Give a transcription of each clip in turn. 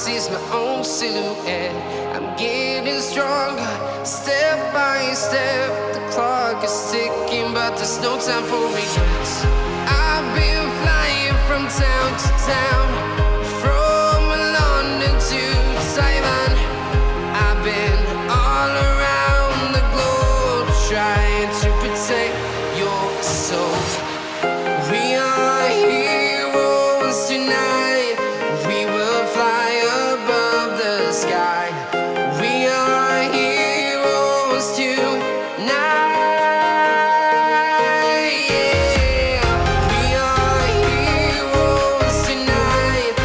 see is my own silhouette. I'm getting stronger, step by step. The clock is ticking, but there's no time for regrets. I've been flying from town to town, from London to Taiwan. I've been all around the globe, trying to protect your soul. We are heroes tonight. We will fly above the sky. We are heroes tonight. Yeah. We are heroes tonight.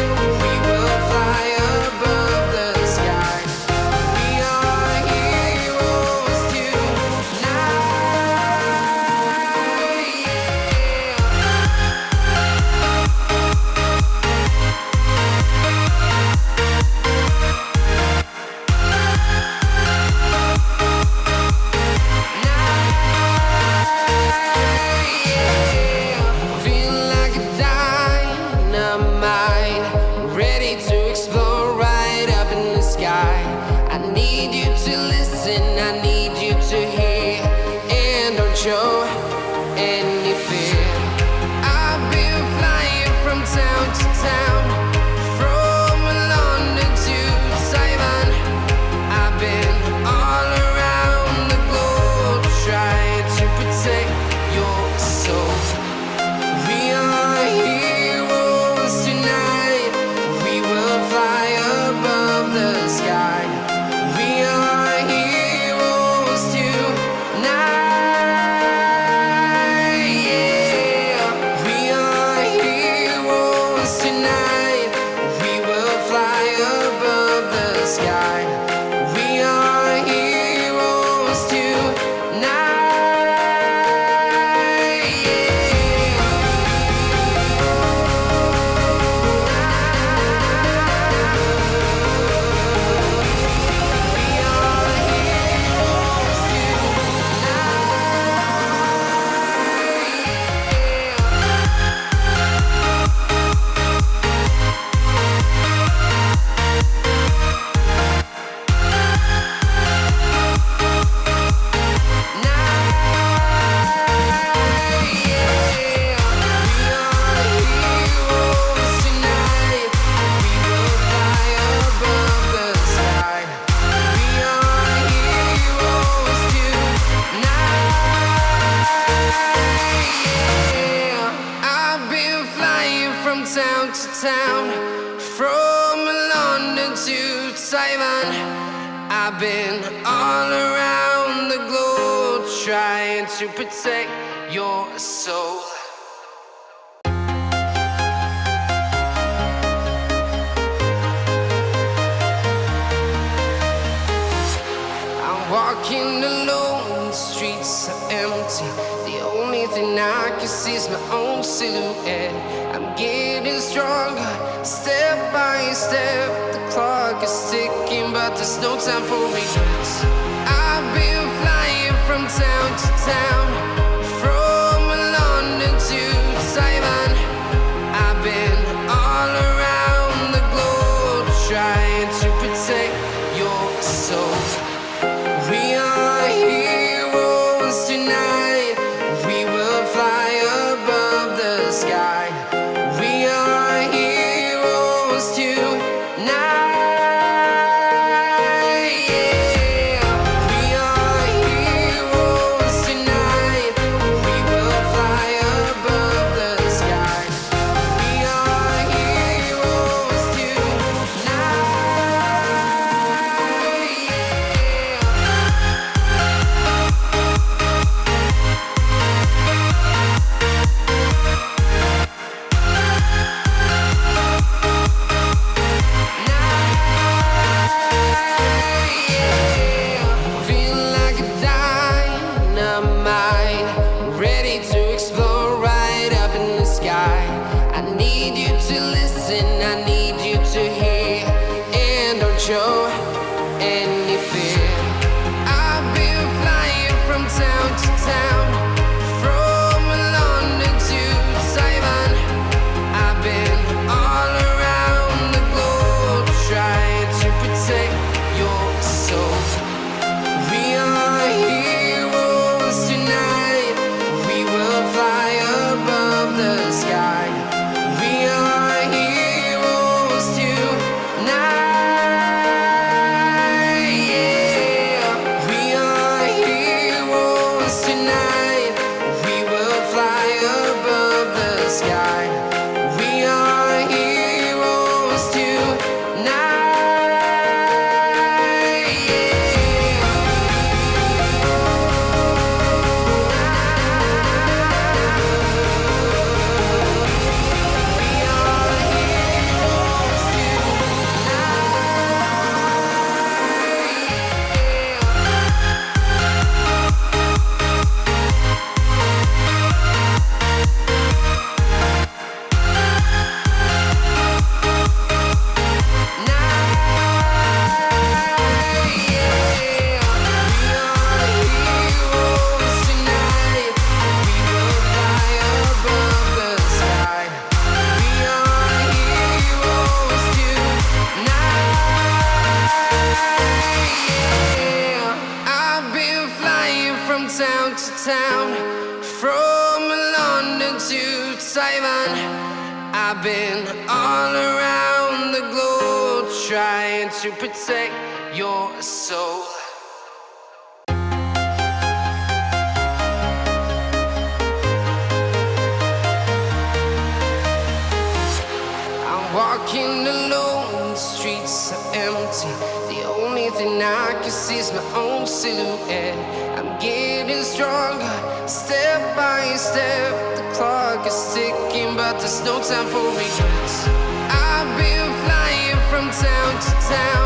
We will fly above the sky. We are heroes tonight. Feel like a dynamite, ready to explode right up in the sky. I need you to listen, I need you to hear, and don't show any fear. I've been flying from town to town, from London to Taiwan. I've been all around the globe, trying to protect your soul. We are heroes tonight. We will fly above the sky. We are heroes tonight. Yeah. We are heroes tonight. We will fly above the sky. We are heroes tonight. Town to town, from London to Taiwan. I've been all around the globe, trying to protect your soul. I'm walking alone, the streets are empty. The only thing I can see is my own silhouette. I'm getting stronger, step by step. The clock is ticking, but there's no time for regrets. I've been flying from town to town, from London to Taiwan. I've been all around the globe, trying to protect your soul. We are heroes tonight. We will fly above the sky. We are heroes tonight. Yeah. We are heroes tonight. We will fly above the sky. We are heroes tonight. Feel like a dynamite, ready to explode right up in the sky. I need you to listen, I need you to hear, and don't show any fear. I've been flying from town to town, from London to Taiwan. I've been all around the globe, trying protect your soul. We are heroes tonight. We will fly above the sky. We are heroes tonight. Yeah. We are heroes tonight. We will fly above the sky. We are heroes tonight. Yeah. We are heroes town to town, from London to Taiwan. I've been all around the globe trying to protect your soul. I'm walking alone, the streets are empty. The only thing I can see is my own silhouette. I'm getting stronger, step by step. The clock is ticking, but there's no time for regrets. I've been flying from town to town,